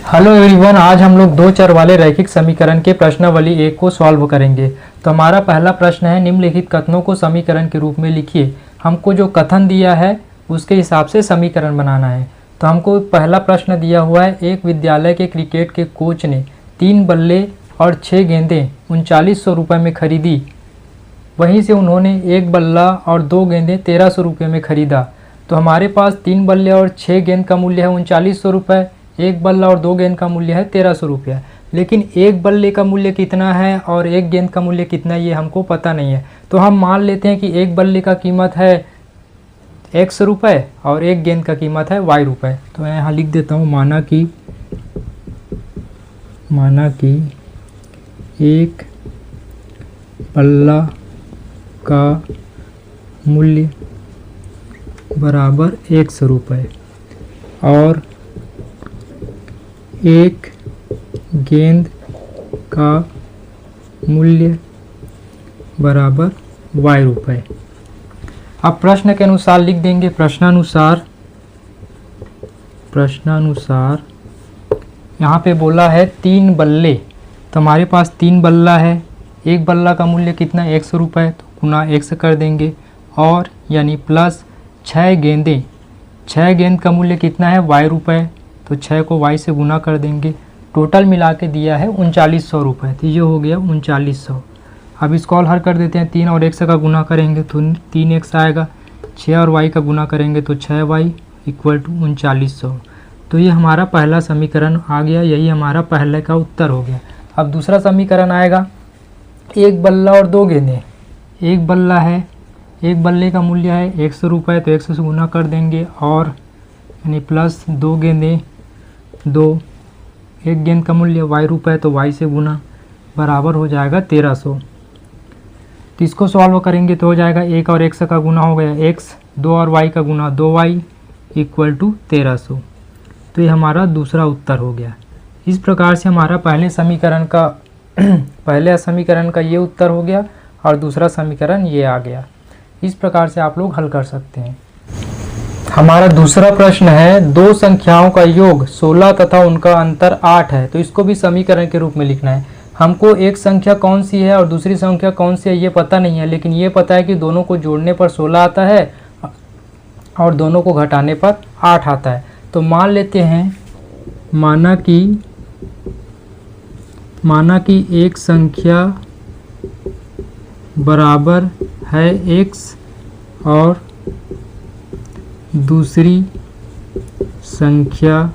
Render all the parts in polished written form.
Hello everyone, आज हम लोग दो चर वाले रैखिक समीकरण के प्रश्नावली 1 को सॉल्व करेंगे। तो हमारा पहला प्रश्न है, निम्नलिखित कथनों को समीकरण के रूप में लिखिए। हमको जो कथन दिया है उसके हिसाब से समीकरण बनाना है। तो हमको पहला प्रश्न दिया हुआ है, एक विद्यालय के क्रिकेट के कोच ने 3 बल्ले और 6 गेंदें 3900 रुपये में खरीदी। वहीं से उन्होंने 1 बल्ला और 2 गेंदें 1300 रुपये में खरीदा। तो हमारे पास 3 बल्ले और 6 गेंद का मूल्य है 3900 रुपये, 1 बल्ला और 2 गेंद का मूल्य है 1300 रुपया। लेकिन 1 बल्ले का मूल्य कितना है और 1 गेंद का मूल्य कितना है ये हमको पता नहीं है। तो हम मान लेते हैं कि 1 बल्ले का कीमत है x रुपये और 1 गेंद का कीमत है y रुपये। तो मैं यहाँ लिख देता हूँ, माना कि 1 बल्ला का मूल्य बराबर 100 रुपये और 1 गेंद का मूल्य बराबर y रुपये। अब प्रश्न के अनुसार लिख देंगे, प्रश्नानुसार यहाँ पे बोला है 3 बल्ले। तो हमारे पास 3 बल्ला है, 1 बल्ला का मूल्य कितना है 100 रुपये, तो गुना 1 कर देंगे और यानी प्लस 6 गेंदें, 6 गेंद का मूल्य कितना है y रुपये, तो 6 को y से गुना कर देंगे। टोटल मिला के दिया है 3900 रुपये, तो ये हो गया 3900। अब इसको और हल कर देते हैं, 3 और 1 का गुना करेंगे तो 3x आएगा, 6 और y का गुना करेंगे तो 6y इक्वल टू 3900। तो ये हमारा पहला समीकरण आ गया, यही हमारा पहले का उत्तर हो गया। अब दूसरा समीकरण आएगा, 1 बल्ला और 2 गेंदें। 1 बल्ला है, 1 बल्ले का मूल्य है 100 रुपये, तो 100 से गुना कर देंगे और यानी प्लस 2 गेंदें 2, 1 गेंद का मूल्य y रुपये, तो y से गुना बराबर हो जाएगा 1300। तो इसको सॉल्व करेंगे तो हो जाएगा 1 और 1 का गुना हो गया x, 2 और y का गुना 2y इक्वल टू 1300। तो ये हमारा दूसरा उत्तर हो गया। इस प्रकार से हमारा पहले समीकरण का ये उत्तर हो गया और दूसरा समीकरण ये आ गया। इस प्रकार से आप लोग हल कर सकते हैं। हमारा दूसरा प्रश्न है, दो संख्याओं का योग 16 तथा उनका अंतर 8 है। तो इसको भी समीकरण के रूप में लिखना है। हमको एक संख्या कौन सी है और दूसरी संख्या कौन सी है ये पता नहीं है, लेकिन ये पता है कि दोनों को जोड़ने पर 16 आता है और दोनों को घटाने पर 8 आता है। तो मान लेते हैं, माना कि एक संख्या बराबर है x और दूसरी संख्या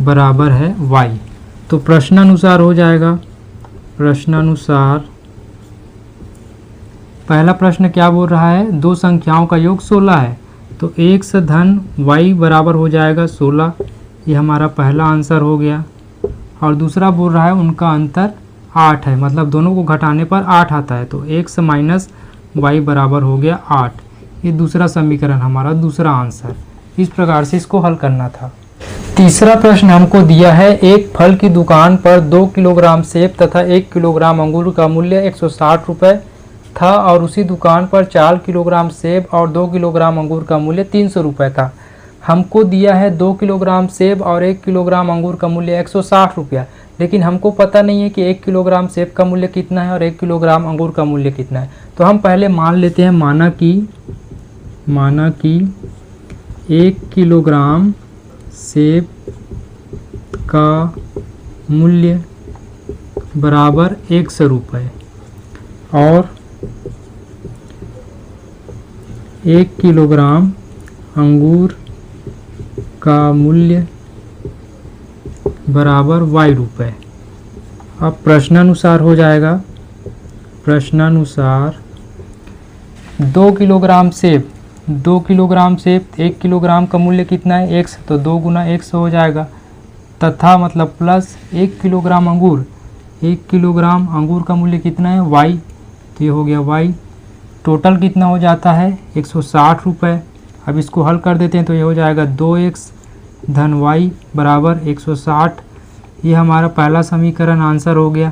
बराबर है y। तो प्रश्नानुसार हो जाएगा, पहला प्रश्न क्या बोल रहा है, दो संख्याओं का योग 16 है, तो x धन y बराबर हो जाएगा 16। ये हमारा पहला आंसर हो गया। और दूसरा बोल रहा है उनका अंतर 8 है, मतलब दोनों को घटाने पर 8 आता है, तो x माइनस y बराबर हो गया 8। ये दूसरा समीकरण हमारा दूसरा आंसर। इस प्रकार से इसको हल करना था। तीसरा प्रश्न हमको दिया है, एक फल की दुकान पर 2 किलोग्राम सेब तथा 1 किलोग्राम अंगूर का मूल्य 160 रुपये था और उसी दुकान पर 4 किलोग्राम सेब और 2 किलोग्राम अंगूर का मूल्य 300 रुपये था। हमको दिया है 2 किलोग्राम सेब और 1 किलोग्राम अंगूर का मूल्य 160 रुपया, लेकिन हमको पता नहीं है कि 1 किलोग्राम सेब का मूल्य कितना है और 1 किलोग्राम अंगूर का मूल्य कितना है। तो हम पहले मान लेते हैं, माना कि 1 किलोग्राम सेब का मूल्य बराबर 100 रुपये और 1 किलोग्राम अंगूर का मूल्य बराबर y रुपये। अब प्रश्नानुसार हो जाएगा, 2 किलोग्राम सेब, 1 किलोग्राम का मूल्य कितना है x, तो 2 गुना x हो जाएगा, तथा मतलब प्लस 1 किलोग्राम अंगूर, 1 किलोग्राम अंगूर का मूल्य कितना है y, तो ये हो गया y। टोटल कितना हो जाता है 160 रुपये। अब इसको हल कर देते हैं तो ये हो जाएगा 2x धन y बराबर 160। ये हमारा पहला समीकरण आंसर हो गया।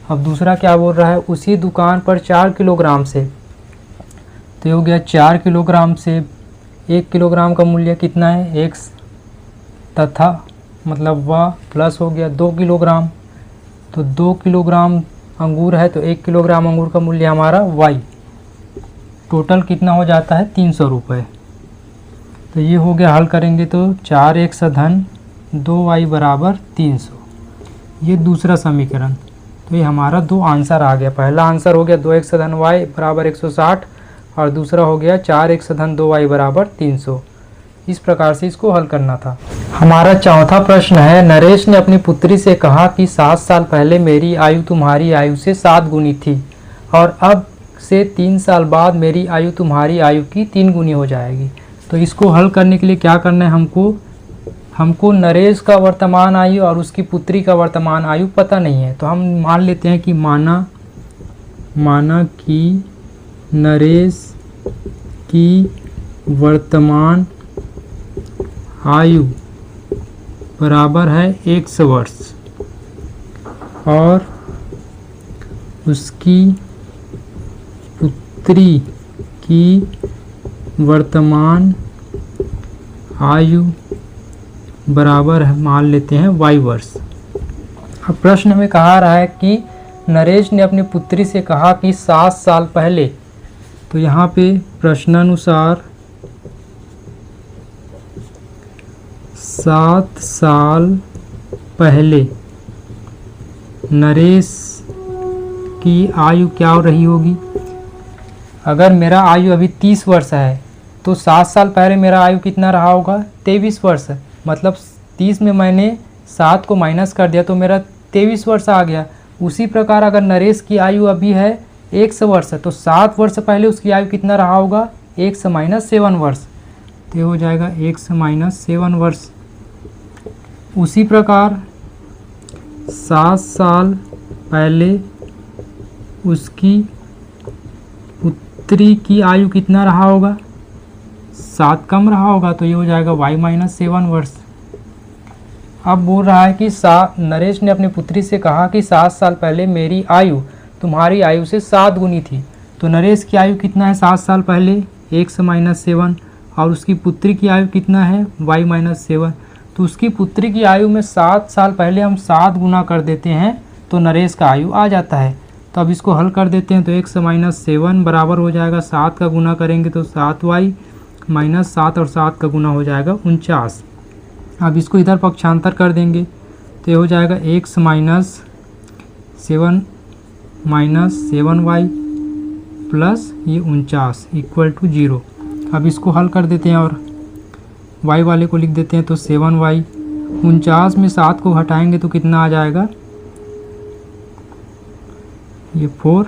अब दूसरा क्या बोल रहा है, उसी दुकान पर 4 किलोग्राम से, तो ये हो गया 4 किलोग्राम सेब, 1 किलोग्राम का मूल्य कितना है x, तथा मतलब वह प्लस हो गया 2 किलोग्राम। तो 2 किलोग्राम अंगूर है तो 1 किलोग्राम अंगूर का मूल्य हमारा y। टोटल कितना हो जाता है 300 रुपये। तो ये हो गया, हल करेंगे तो 4x धन 2y बराबर 300। ये दूसरा समीकरण। तो ये हमारा दो आंसर आ गया। पहला आंसर हो गया 2x धन y बराबर 160 और दूसरा हो गया 4x धन 2y बराबर 300। इस प्रकार से इसको हल करना था। हमारा चौथा प्रश्न है, नरेश ने अपनी पुत्री से कहा कि 7 साल पहले मेरी आयु तुम्हारी आयु से 7 गुनी थी और अब से 3 साल बाद मेरी आयु तुम्हारी आयु की 3 गुनी हो जाएगी। तो इसको हल करने के लिए क्या करना है, हमको नरेश का वर्तमान आयु और उसकी पुत्री का वर्तमान आयु पता नहीं है। तो हम मान लेते हैं कि माना कि नरेश की वर्तमान आयु बराबर है 100 वर्ष और उसकी पुत्री की वर्तमान आयु बराबर है, मान लेते हैं y वर्ष। अब प्रश्न में कहा रहा है कि नरेश ने अपनी पुत्री से कहा कि 7 साल पहले। तो यहाँ पे प्रश्नानुसार 7 साल पहले नरेश की आयु क्या हो रही होगी। अगर मेरा आयु अभी 30 वर्ष है तो 7 साल पहले मेरा आयु कितना रहा होगा 23 वर्ष। मतलब 30 में मैंने 7 को माइनस कर दिया तो मेरा 23 वर्ष आ गया। उसी प्रकार अगर नरेश की आयु अभी है 100 वर्ष तो 7 वर्ष पहले उसकी आयु कितना रहा होगा 100 माइनस 7 वर्ष। तो हो जाएगा 100 माइनस 7 वर्ष। उसी प्रकार 7 साल पहले उसकी पुत्री की आयु कितना रहा होगा 7 कम रहा होगा। तो ये हो जाएगा y माइनस 7 वर्ष। अब बोल रहा है कि नरेश ने अपनी पुत्री से कहा कि 7 साल पहले मेरी आयु तुम्हारी आयु से 7 गुनी थी। तो नरेश की आयु कितना है 7 साल पहले 100 माइनस 7 और उसकी पुत्री की आयु कितना है y माइनस 7। तो उसकी पुत्री की आयु में 7 साल पहले हम 7 गुना कर देते हैं तो नरेश का आयु आ जाता है। तो अब इसको हल कर देते हैं तो 100 माइनस 7 बराबर हो जाएगा 7 का गुना करेंगे तो 7y माइनस 7 और 7 का गुना हो जाएगा 49। अब इसको इधर पक्षांतर कर देंगे तो ये हो जाएगा 1 माइनस 7y प्लस ये 49 इक्वल टू 0। अब इसको हल कर देते हैं और y वाले को लिख देते हैं तो 7y 49 में 7 को हटाएंगे तो कितना आ जाएगा ये 4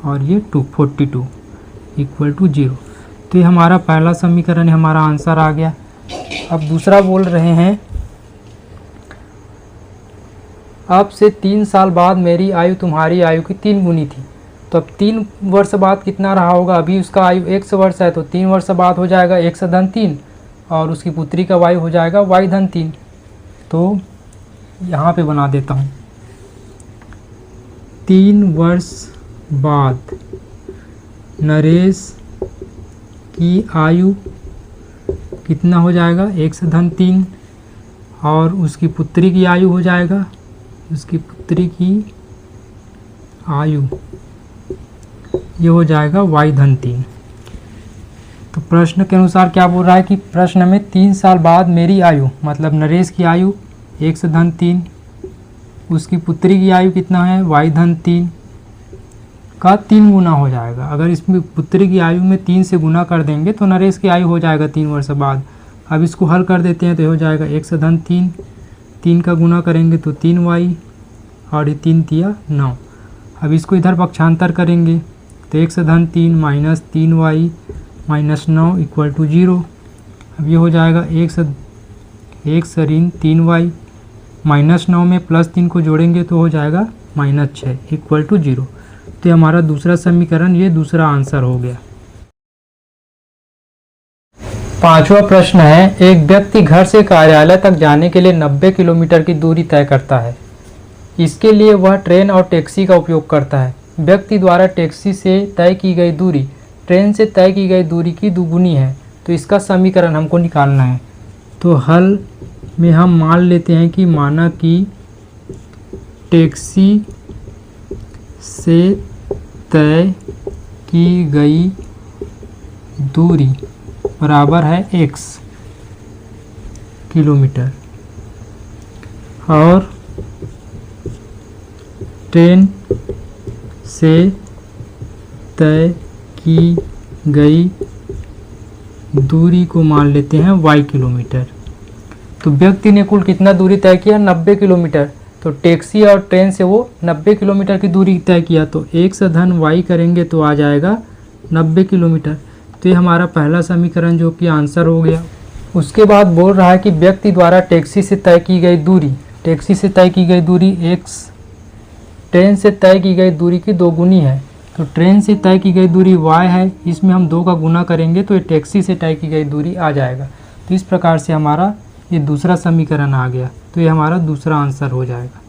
और ये 2 42 इक्वल टू 0। तो ये हमारा पहला समीकरण है, हमारा आंसर आ गया। अब दूसरा बोल रहे हैं, अब से 3 साल बाद मेरी आयु तुम्हारी आयु की 3 गुनी थी। तो अब 3 वर्ष बाद कितना रहा होगा। अभी उसका आयु 100 वर्ष है तो 3 वर्ष बाद हो जाएगा 100 धन 3 और उसकी पुत्री का आयु हो जाएगा y धन 3। तो यहाँ पे बना देता हूँ 3 वर्ष बाद नरेश की आयु कितना हो जाएगा 100 धन 3 और उसकी पुत्री की आयु हो जाएगा, उसकी पुत्री की आयु ये हो जाएगा y धन 3। तो प्रश्न के अनुसार क्या बोल रहा है कि प्रश्न में 3 साल बाद मेरी आयु मतलब नरेश की आयु 100 धन 3, उसकी पुत्री की आयु कितना है y धन 3 का 3 गुना हो जाएगा। अगर इसमें पुत्री की आयु में 3 से गुना कर देंगे तो नरेश की आयु हो जाएगा 3 वर्ष बाद। अब इसको हल कर देते हैं तो ये हो जाएगा 100 धन 3, 3 का गुना करेंगे तो 3y और ये 3 तिया 9। अब इसको इधर पक्षांतर करेंगे तो 100 धन 3 minus 3y minus 9 equal to 0। अब ये हो जाएगा 1 ऋण 3y माइनस 9 में प्लस 3 को जोड़ेंगे तो हो जाएगा माइनस 6 इक्वल टू 0। तो हमारा दूसरा समीकरण ये दूसरा आंसर हो गया। पांचवा प्रश्न है, एक व्यक्ति घर से कार्यालय तक जाने के लिए 90 किलोमीटर की दूरी तय करता है। इसके लिए वह ट्रेन और टैक्सी का उपयोग करता है। व्यक्ति द्वारा टैक्सी से तय की गई दूरी ट्रेन से तय की गई दूरी की दुगुनी है। तो इसका समीकरण हमको निकालना है। तो हल में हम मान लेते हैं कि माना कि टैक्सी से तय की गई दूरी बराबर है x किलोमीटर और ट्रेन से तय की गई दूरी को मान लेते हैं y किलोमीटर। तो व्यक्ति ने कुल कितना दूरी तय किया? 90 किलोमीटर। तो टैक्सी और ट्रेन से वो 90 किलोमीटर की दूरी तय किया, तो x धन y करेंगे तो आ जाएगा 90 किलोमीटर। तो ये हमारा पहला समीकरण जो कि आंसर हो गया। उसके बाद बोल रहा है कि व्यक्ति द्वारा टैक्सी से तय की गई दूरी, टैक्सी से तय की गई दूरी x ट्रेन से तय की गई दूरी की दोगुनी है। तो ट्रेन से तय की गई दूरी y है, इसमें हम 2 का गुना करेंगे तो ये टैक्सी से तय की गई दूरी आ जाएगा। तो इस प्रकार से हमारा ये दूसरा समीकरण आ गया। तो ये हमारा दूसरा आंसर हो जाएगा।